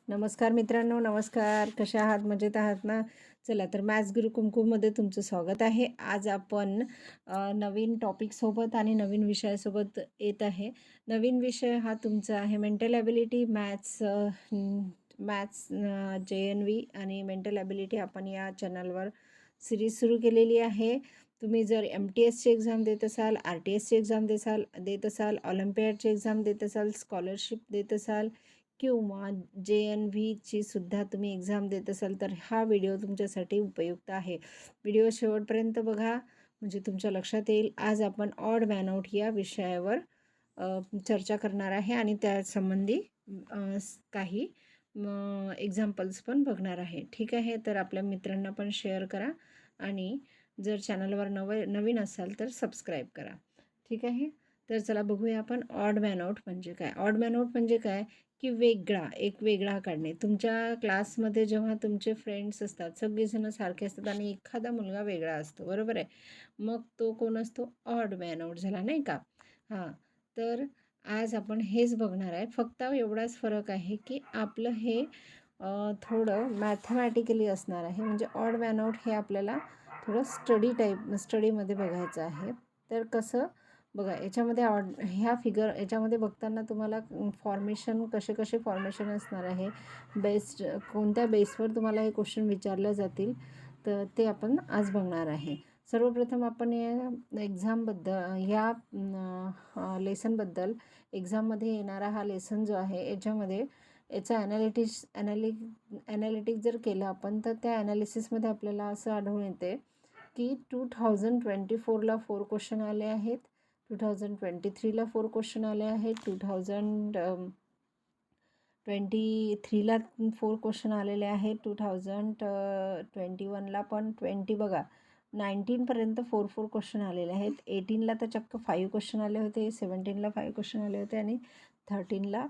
नमस्कार मित्रांनो, नमस्कार. कशा आहात? मजेत आहात ना? चला तर मॅथ्स गुरु कुमकुममध्ये तुमचं स्वागत आहे. आज आपण नवीन टॉपिकसोबत आणि नवीन विषयासोबत येत आहे. नवीन विषय हा तुमचा आहे मेंटल ॲबिलिटी मॅथ्स JNV आणि मेंटल ॲबिलिटी आपण या चॅनलवर सिरीज सुरू केलेली आहे. तुम्ही जर MTSची एक्झाम देत असाल, RTSची एक्झाम देत असाल, ऑलिम्पियाडची एक्झाम देत असाल, स्कॉलरशिप देत असाल किंवा JNVची सुद्धा तुम्ही एक्झाम देत असाल तर हा व्हिडिओ तुमच्यासाठी उपयुक्त आहे. व्हिडिओ शेवटपर्यंत बघा म्हणजे तुमच्या लक्षात येईल. आज आपण ऑड मॅन आउट या विषयावर चर्चा करणार आहे आणि त्यासंबंधी काही एक्झाम्पल्स पण बघणार आहे. ठीक आहे, तर आपल्या मित्रांना पण शेअर करा आणि जर चॅनलवर नवीन असाल तर सबस्क्राईब करा. ठीक आहे, तर चला बघूया आपण ऑड मॅन आउट म्हणजे काय. ऑड मॅन आउट म्हणजे काय की एक वेगळा काढणे. तुमच्या क्लासमध्ये जेव्हा तुमचे फ्रेंड्स असतात, सगळेजण सारखे असतात आणि एखादा मुलगा वेगळा असतो, बरोबर आहे. मग तो कोण असतो? ऑड मॅन आउट झाला, नाही का? हां, तर आज आपण हेच बघणार आहे. फक्त एवढाच फरक आहे की आपलं हे थोडं मॅथमॅटिकली असणार आहे. म्हणजे ऑड मॅन आउट हे आपल्याला थोडं स्टडीमध्ये बघायचं आहे. तर कसं बघा, याच्यामध्ये याच्यामध्ये बघताना तुम्हाला कसे फॉर्मेशन असणार आहे, कोणत्या बेसवर तुम्हाला हे क्वेश्चन विचारले जातील, तर ते आपण आज बघणार आहे. सर्वप्रथम आपण या लेसनबद्दल एक्झाममध्ये येणारा हा लेसन जो आहे याच्यामध्ये याचा ॲनालिटिक्स जर केलं आपण तर त्या ॲनालिसिसमध्ये आपल्याला असं आढळून येते की 2024ला 4 क्वेश्चन आले आहेत, 2023ला 4 क्वेश्चन आले आहेत, 2023ला 4 क्वेश्चन आलेले आहेत, 2021ला पण 19पर्यंत 4 क्वेश्चन आलेले आहेत. 18ला तर चक्क 5 क्वेश्चन आले होते, 17ला 5 क्वेश्चन आले होते आणि 13ला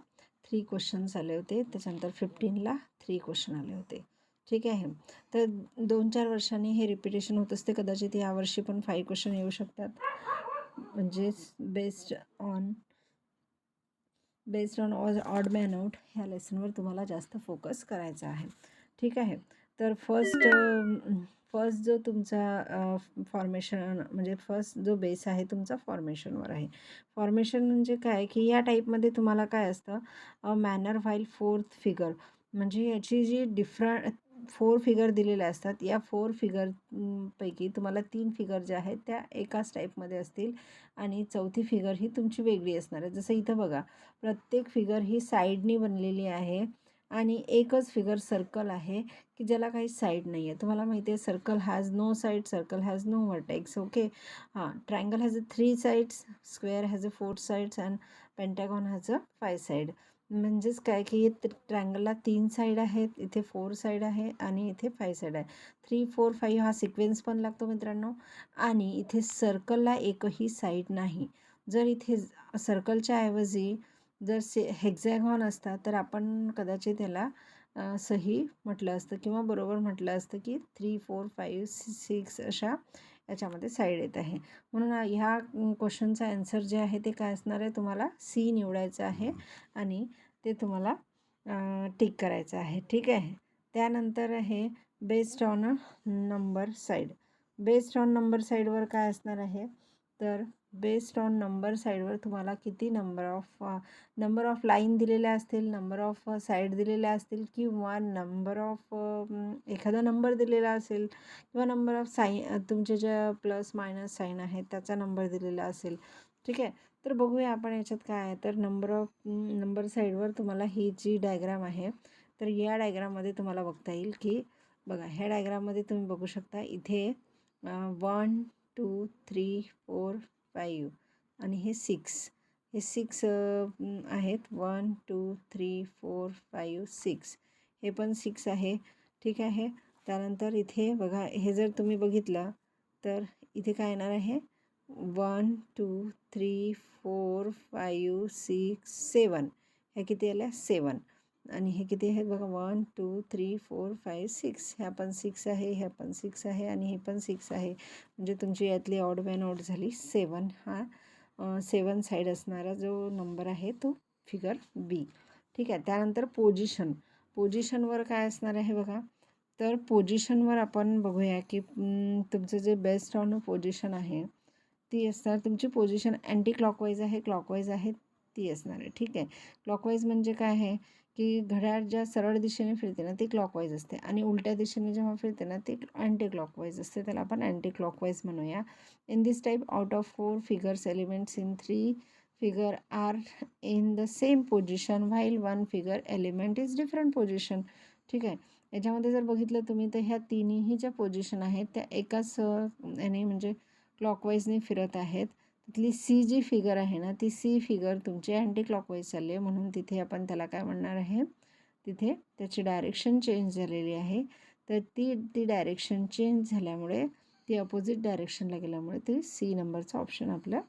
3 क्वेश्चन्स आले होते. त्याच्यानंतर 15ला 3 क्वेश्चन आले होते. ठीक आहे, तर 2-4 वर्षांनी हे रिपिटेशन होत असते. कदाचित यावर्षी पण 5 क्वेश्चन येऊ शकतात. म्हणजेच based on odd man out ह्या लेसनवर तुम्हाला जास्त फोकस करायचा आहे. ठीक आहे, तर फर्स्ट जो तुमचा फॉर्मेशन म्हणजे फर्स्ट जो बेस आहे तुमचा फॉर्मेशनवर आहे. फॉर्मेशन म्हणजे काय की या टाईपमध्ये तुम्हाला काय असतं, मॅनर व्हाईल फोर्थ फिगर, म्हणजे याची जी 4 फिगर दिलेल्या असतात. या 4 फिगर पैकी तुम्हाला 3 फिगर ज्या आहेत त्या एकाच टाईपमध्ये असतील आणि चौथी फिगर ही तुमची वेगळी असणार आहे. जसं इथं बघा, प्रत्येक फिगर ही साईडनी बनलेली आहे आणि एकच फिगर सर्कल आहे की ज्याला काही साईड नाही आहे. तुम्हाला माहिती आहे circle has no side, circle has no vertex. Okay, triangle has a 3 sides, square has a 4 sides and pentagon has a 5 side. म्हणजेच काय की ट्रायंगलला 3 साईड आहेत, इथे 4 साईड आहे आणि इथे 5 साईड आहे. 3, 4, 5 हा सिक्वेन्स पण लागतो मित्रांनो. आणि इथे सर्कलला एकही साईड नाही. जर इथे सर्कलच्या ऐवजी जर हेक्झॅगॉन असता तर आपण कदाचित त्याला सही म्हटलं असतं किंवा बरोबर म्हटलं असतं की 3, 4, 5, 6 अशा याच्यामध्ये साईड येत आहे. म्हणून ह्या क्वेश्चनचा आन्सर जे आहे ते काय असणार आहे, तुम्हाला C निवडायचं आहे आणि ते तुम्हाला टिक करायचं आहे. ठीक आहे, त्यानंतर आहे based on number side. Based on number साईडवर काय असणार आहे, तर बेस्ड ऑन नंबर साईडवर तुम्हाला किती नंबर ऑफ लाईन दिलेल्या असतील, नंबर ऑफ साईड दिलेल्या असतील किंवा नंबर ऑफ एखादा नंबर दिलेला असेल किंवा नंबर ऑफ तुमचे ज्या प्लस मायनस साईन आहेत त्याचा नंबर दिलेला असेल. ठीक आहे, तर बघूया आपण याच्यात काय आहे. तर नंबर साईडवर तुम्हाला ही जी डायग्राम आहे तर या डायग्राममध्ये तुम्हाला बघता येईल की बघा, ह्या डायग्राममध्ये तुम्ही बघू शकता इथे 1, 2, 3, 4, 5 आणि हे 6 आहेत. 1, 2, 3, 4, 5, 6 हे पण 6 आहे. ठीक आहे, त्यानंतर इथे बघा, हे जर तुम्ही बघितलं तर इथे काय येणार आहे, 1, 2, 3, 4, 5, 6, 7 ह्या किती आल्या, 7. आणि हे किती आहेत बघा, 1, 2, 3, 4, 5, 6 ह्या पण 6 आहे, ह्या पण 6 आहे आणि हे पण 6 आहे. म्हणजे तुमची यातली ऑड मॅन आउट झाली 7. हा 7 साईड असणारा जो नंबर आहे तो फिगर B. ठीक आहे, त्यानंतर पोझिशनवर काय असणार आहे बघा. तर पोझिशनवर आपण बघूया की तुमचं जे बेस्ट ऑन पोझिशन आहे ती असणार, तुमची पोझिशन अँटी क्लॉकवाईज आहे, क्लॉकवाईज आहे, ती असणार आहे. ठीक आहे. क्लॉकवाईज म्हणजे काय आहे की घड्याळ ज्या सरळ दिशेने फिरते ना ती क्लॉकवाईज असते आणि उलट्या दिशेने जेव्हा फिरते ना ती अँटी क्लॉकवाईज असते, त्याला आपण अँटी क्लॉकवाईज म्हणूया. In this type out of 4 figures elements in 3 figure are in the same position while one figure element is different position. ठीक आहे. याच्यामध्ये जर बघितलं तुम्ही तर ह्या तिन्ही ज्या पोझिशन आहेत त्या एकाच याने म्हणजे क्लॉकवाईजने फिरत आहेत. तिथली सी जी फिगर आहे ना ती सी फिगर तुमची अँटी क्लॉकवाईज चालली आहे, म्हणून तिथे आपण त्याला काय म्हणणार आहे, तिथे त्याची डायरेक्शन चेंज झालेली आहे. तर ती डायरेक्शन चेंज झाल्यामुळे ती अपोजिट डायरेक्शनला गेल्यामुळे ती सी नंबरचा ऑप्शन आपलं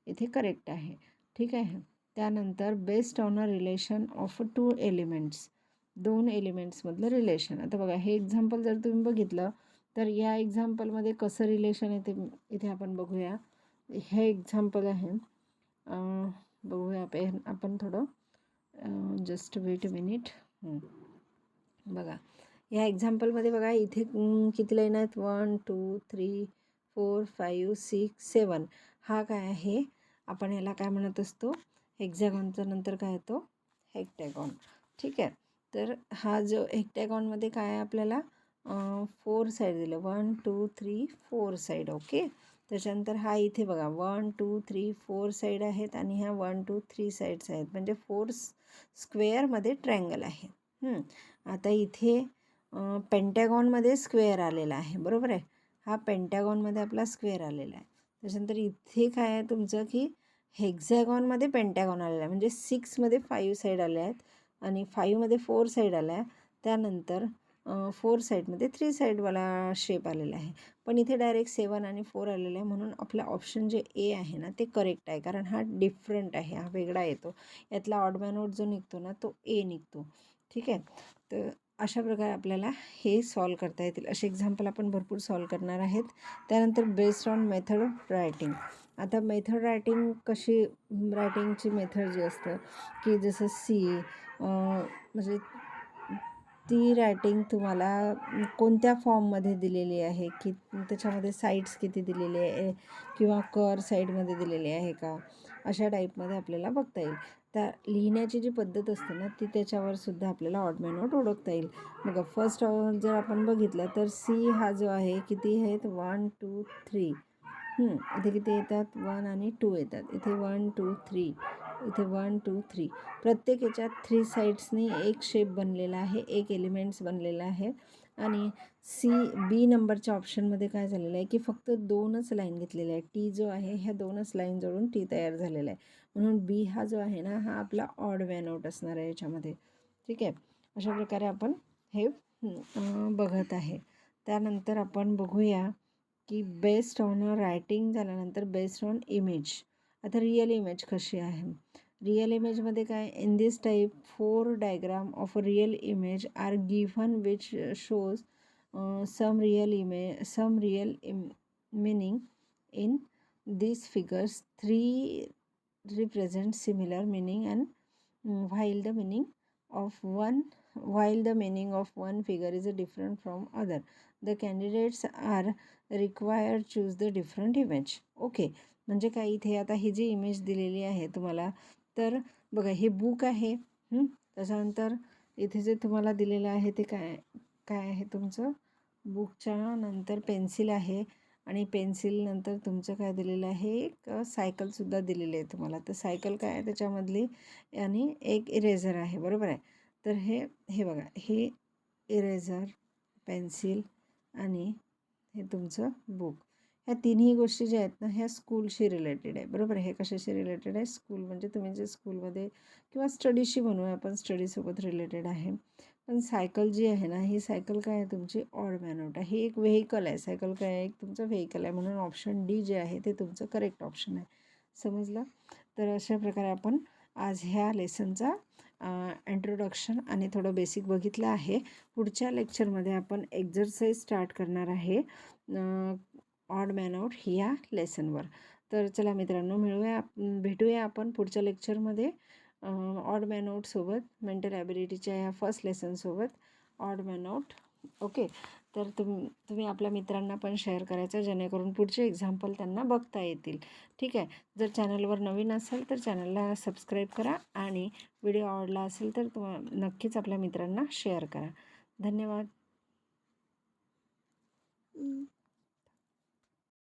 इथे करेक्ट आहे. ठीक आहे. त्यानंतर based on a relation of 2 elements, 2 एलिमेंट्समधलं रिलेशन. आता बघा हे एक्झाम्पल जर तुम्ही बघितलं तर या एक्झाम्पलमध्ये कसं रिलेशन येते इथे आपण बघूया. हे एक्झाम्पल आहे, बघूया आपण थोडं जस्ट वेट अ मिनिट. बघा या एक्झाम्पलमध्ये बघा इथे किती लाईन आहेत, 1 2 3 4 5 6 7. हा काय आहे, आपण याला काय म्हणत असतो, हेक्झॅगॉनचा नंतर काय येतो, हेक्टॅगॉन. ठीक आहे. तर हा जो हेक्टॅगॉनमध्ये काय आहे आपल्याला 4 साईड दिलं, 1 2 3 4 साईड. ओके. त्याच्यानंतर हा इथे बघा 1 2 3 4 साईड आहेत आणि ह्या 1 2 3 साईड्स आहेत, म्हणजे 4 स्क्वेअरमध्ये ट्रँगल आहे. आता इथे पेंटॅगॉनमध्ये स्क्वेअर आलेला आहे, बरोबर आहे. हा पेंटॅगॉनमध्ये आपला स्क्वेअर आलेला आहे. त्याच्यानंतर इथे काय आहे तुमचं की हेक्झॅगॉनमध्ये पेंटॅगॉन आलेला आहे, म्हणजे 6मध्ये 5 साईड आल्या आहेत आणि 5मध्ये 4 साईड आल्या आहे. त्यानंतर 4 साईडमध्ये 3 साईडवाला शेप आलेला आहे. पण इथे डायरेक्ट 7 आणि 4 आलेला आहे, म्हणून आपला ऑप्शन जे ए आहे ना ते करेक्ट आहे, कारण हा डिफरंट आहे, हा वेगळा येतो. यातला ऑड मॅन आउट जो निघतो ना तो ए निघतो. ठीक आहे. तर अशा प्रकारे आपल्याला हे सॉल्व करता येतील. असे एक्झाम्पल आपण भरपूर सॉल्व करणार आहेत. त्यानंतर बेस्ड ऑन मेथड रायटिंग. आता मेथड रायटिंगची मेथड जी असतं की जसं सी म्हणजे ती रायटिंग तुम्हाला कोणत्या फॉर्ममध्ये दिलेली आहे, की त्याच्यामध्ये साईड्स किती दिलेले आहे किंवा कर साईडमध्ये दिलेले आहे का, अशा टाईपमध्ये आपल्याला बघता येईल. त्या लिहिण्याची जी पद्धत असते ना ती त्याच्यावर सुद्धा आपल्याला ऑड मॅन आउट ओळखता येईल. बघा फर्स्ट जर आपण बघितलं तर सी हा जो आहे किती आहेत 1 2 3. इथे किती येतात 1 आणि 2 येतात. इथे 1 2 3, इथे 1 2 3. प्रत्येक याच्यात 3 साईड्सनी एक शेप बनलेला आहे, एक एलिमेंट्स बनलेला आहे. आणि बी नंबरच्या ऑप्शनमध्ये काय झालेलं आहे की फक्त 2च लाईन घेतलेल्या आहे. टी जो आहे ह्या 2च लाईन जोडून टी तयार झालेला आहे, म्हणून बी हा जो आहे ना हा आपला ऑड मॅन आउट असणार आहे याच्यामध्ये. ठीक आहे. अशा प्रकारे आपण हे बघत आहे. त्यानंतर आपण बघूया की बेस्ड ऑन रायटिंग झाल्यानंतर बेस्ड ऑन इमेज. आता रिअल इमेज कशी आहे, रिअल इमेजमध्ये काय, in this type 4 diagram of a real image are given which shows some real meaning in these figures. 3 represent similar meaning and while the meaning of one figure is different from other, the candidates are required choose the different image. Okay. म्हणजे काय, इथे आता ही जी image दिलेली आहे तुम्हाला, तर बघा हे बुक आहे. त्याच्यानंतर इथे जे तुम्हाला दिलेलं आहे ते काय आहे तुमचं, बुकच्या नंतर पेन्सिल आहे आणि पेन्सिल नंतर तुमचं काय दिलेलं आहे, एक सायकलसुद्धा दिलेली आहे तुम्हाला. तर सायकल काय आहे त्याच्यामधली आणि एक इरेझर आहे, बरोबर आहे. तर हे बघा, हे इरेझर, पेन्सिल आणि हे तुमचं बुक, ह्या तिन्ही गोष्टी ज्या आहेत ना ह्या स्कूलशी रिलेटेड आहे, बरोबर आहे. हे कशाशी रिलेटेड आहे, स्कूल, म्हणजे तुम्ही जे स्कूलमध्ये किंवा स्टडीशी म्हणूया आपण, स्टडीसोबत रिलेटेड आहे. पण सायकल जी आहे ना ही सायकल काय आहे तुमची ऑड मॅन आउट आहे. ही एक व्हेकल आहे, सायकल काय आहे, एक तुमचं व्हेकल आहे, म्हणून ऑप्शन डी जे आहे ते तुमचं करेक्ट ऑप्शन आहे. समजलं. तर अशा प्रकारे आपण आज ह्या लेसनचा इंट्रोडक्शन आणि थोडं बेसिक बघितलं आहे. पुढच्या लेक्चरमध्ये आपण एक्झरसाइज स्टार्ट करणार आहे ऑड मॅन आउट ह्या लेसनवर. तर चला मित्रांनो, भेटूया आपण पुढच्या लेक्चरमध्ये. ऑड मॅन आउटसोबत, मेंटल ॲबिलिटीच्या ह्या फर्स्ट लेसनसोबत ऑड मॅन आउट. ओके, तर तुम्ही आपल्या मित्रांना पण शेअर करायचं, जेणेकरून पुढचे एक्झाम्पल त्यांना बघता येतील. ठीक आहे. जर चॅनलवर नवीन असेल तर चॅनलला सबस्क्राईब करा आणि व्हिडिओ आवडला असेल तर नक्कीच आपल्या मित्रांना शेअर करा. धन्यवाद.